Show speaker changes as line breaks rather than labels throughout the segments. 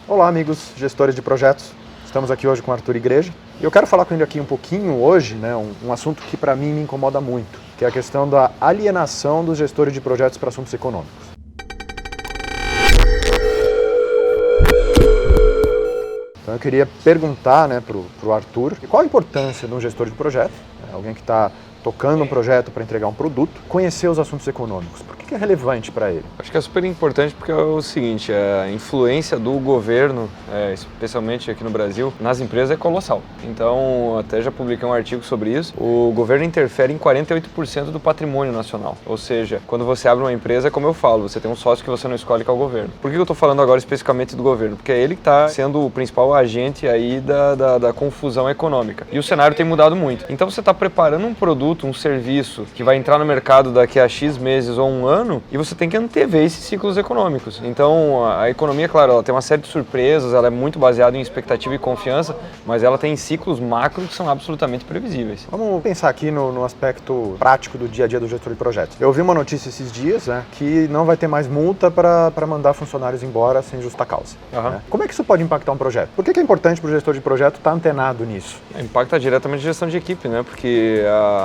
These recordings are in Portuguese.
Olá, amigos gestores de projetos. Estamos aqui hoje com o Arthur Igreja e eu quero falar com ele aqui um pouquinho hoje, um assunto que para mim me incomoda muito, que é a questão da alienação dos gestores de projetos para assuntos econômicos. Então eu queria perguntar para o Arthur qual a importância de um gestor de projeto, alguém que está tocando um projeto para entregar um produto, conhecer os assuntos econômicos. Por que é relevante para ele?
Acho que é super importante porque é o seguinte, a influência do governo, especialmente aqui no Brasil, nas empresas é colossal. Então, até já publiquei um artigo sobre isso. O governo interfere em 48% do patrimônio nacional. Ou seja, quando você abre uma empresa, como eu falo, você tem um sócio que você não escolhe, que é o governo. Por que eu estou falando agora especificamente do governo? Porque é ele que está sendo o principal agente aí da confusão econômica. E o cenário tem mudado muito. Então, você está preparando um produto, um serviço que vai entrar no mercado daqui a X meses ou um ano e você tem que antever esses ciclos econômicos. Então, a economia, claro, ela tem uma série de surpresas, ela é muito baseada em expectativa e confiança, mas ela tem ciclos macro que são absolutamente previsíveis.
Vamos pensar aqui no aspecto prático do dia a dia do gestor de projetos. Eu ouvi uma notícia esses dias que não vai ter mais multa para mandar funcionários embora sem justa causa. Como é que isso pode impactar um projeto? Por que é importante para o gestor de projeto estar antenado nisso?
Impacta diretamente a gestão de equipe, né? Porque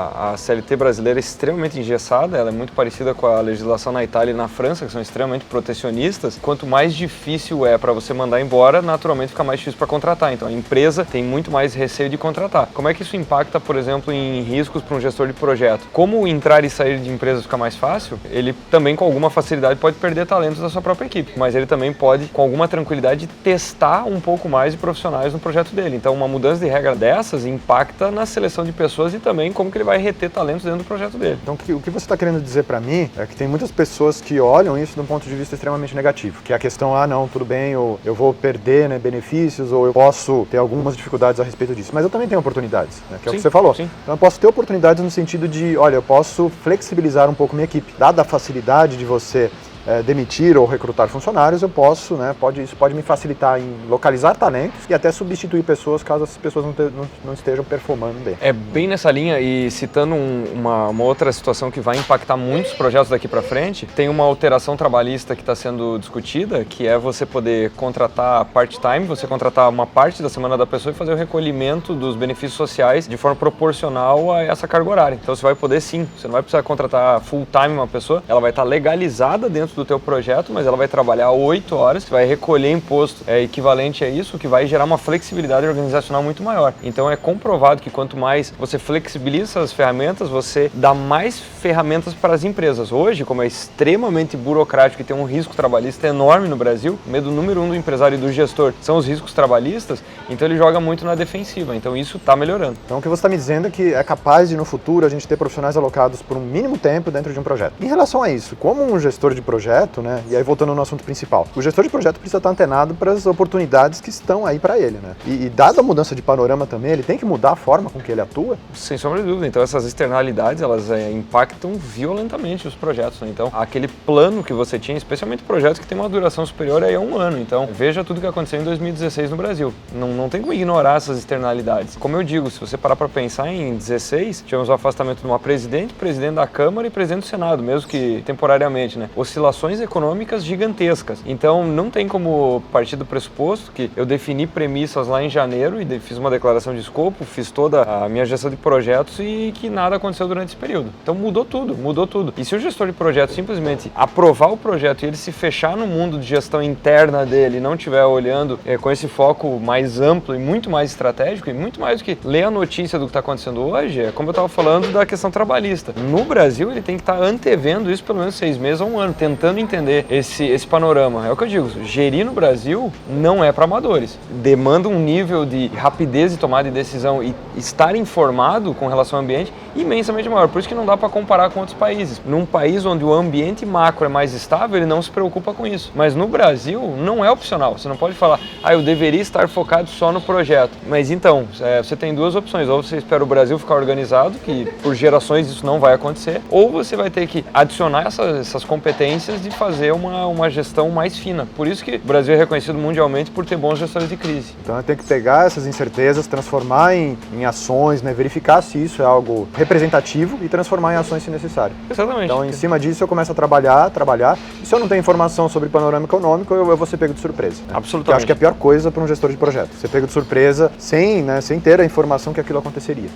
a CLT brasileira é extremamente engessada, ela é muito parecida com a legislação na Itália e na França, que são extremamente protecionistas. Quanto mais difícil é para você mandar embora, naturalmente fica mais difícil para contratar. Então a empresa tem muito mais receio de contratar. Como é que isso impacta, por exemplo, em riscos para um gestor de projeto? Como entrar e sair de empresas fica mais fácil, ele também com alguma facilidade pode perder talentos da sua própria equipe, mas ele também pode, com alguma tranquilidade, testar um pouco mais de profissionais no projeto dele. Então uma mudança de regra dessas impacta na seleção de pessoas e também como que ele vai reter talentos dentro do projeto dele.
Então o que você está querendo dizer para mim é que tem muitas pessoas que olham isso de um ponto de vista extremamente negativo, que é a questão, não, tudo bem, ou eu vou perder benefícios, ou eu posso ter algumas dificuldades a respeito disso, mas eu também tenho oportunidades, que é o que você falou.
Sim.
Então eu posso ter oportunidades no sentido de, olha, eu posso flexibilizar um pouco minha equipe, dada a facilidade de você demitir ou recrutar funcionários, eu posso, isso pode me facilitar em localizar talentos e até substituir pessoas caso essas pessoas não estejam performando bem.
É bem nessa linha e citando uma outra situação que vai impactar muitos projetos daqui para frente, tem uma alteração trabalhista que está sendo discutida, que é você poder contratar part-time, você contratar uma parte da semana da pessoa e fazer o recolhimento dos benefícios sociais de forma proporcional a essa carga horária. Então você vai poder sim, você não vai precisar contratar full-time uma pessoa, ela vai estar legalizada dentro do teu projeto, mas ela vai trabalhar 8 horas, vai recolher imposto equivalente a isso, que vai gerar uma flexibilidade organizacional muito maior. Então é comprovado que quanto mais você flexibiliza as ferramentas, você dá mais ferramentas para as empresas. Hoje, como é extremamente burocrático e tem um risco trabalhista enorme no Brasil, o medo número 1 do empresário e do gestor são os riscos trabalhistas, então ele joga muito na defensiva, então isso está melhorando.
Então o que você está me dizendo é que é capaz de no futuro a gente ter profissionais alocados por um mínimo tempo dentro de um projeto. Em relação a isso, como um gestor de projeto, e aí voltando no assunto principal, o gestor de projeto precisa estar antenado para as oportunidades que estão aí para ele, E dada a mudança de panorama também, ele tem que mudar a forma com que ele atua?
Sem sombra de dúvida. Então essas externalidades, elas impactam violentamente os projetos, Então aquele plano que você tinha, especialmente projetos que têm uma duração superior a 1 ano. Então veja tudo que aconteceu em 2016 no Brasil. Não tem como ignorar essas externalidades. Como eu digo, se você parar para pensar em 2016, tivemos o afastamento de uma presidente da Câmara e presidente do Senado, mesmo que temporariamente, Oscilações econômicas gigantescas. Então não tem como partir do pressuposto que eu defini premissas lá em janeiro e fiz uma declaração de escopo, fiz toda a minha gestão de projetos e que nada aconteceu durante esse período. Então mudou tudo. E se o gestor de projeto simplesmente aprovar o projeto e ele se fechar no mundo de gestão interna dele e não estiver olhando com esse foco mais amplo e muito mais estratégico e muito mais do que ler a notícia do que está acontecendo hoje, é como eu estava falando da questão trabalhista. No Brasil ele tem que estar antevendo isso pelo menos 6 meses a 1 ano, tentando entender esse panorama. É o que eu digo, gerir no Brasil não é para amadores. Demanda um nível de rapidez de tomada de decisão e estar informado com relação ao ambiente imensamente maior. Por isso que não dá para comparar com outros países. Num país onde o ambiente macro é mais estável, ele não se preocupa com isso. Mas no Brasil não é opcional. Você não pode falar, eu deveria estar focado só no projeto. Mas então, você tem duas opções. Ou você espera o Brasil ficar organizado, que por gerações isso não vai acontecer, ou você vai ter que adicionar essas competências consequências de fazer uma gestão mais fina. Por isso que o Brasil é reconhecido mundialmente por ter bons gestores de crise.
Então eu tenho que pegar essas incertezas, transformar em ações, né? Verificar se isso é algo representativo e transformar em ações se necessário.
Exatamente.
Então em cima disso eu começo a trabalhar, e se eu não tenho informação sobre panorama econômico, eu vou ser pego de surpresa. Né?
Absolutamente.
Que eu acho que é a pior coisa para um gestor de projeto. Ser pego de surpresa sem ter a informação que aquilo aconteceria.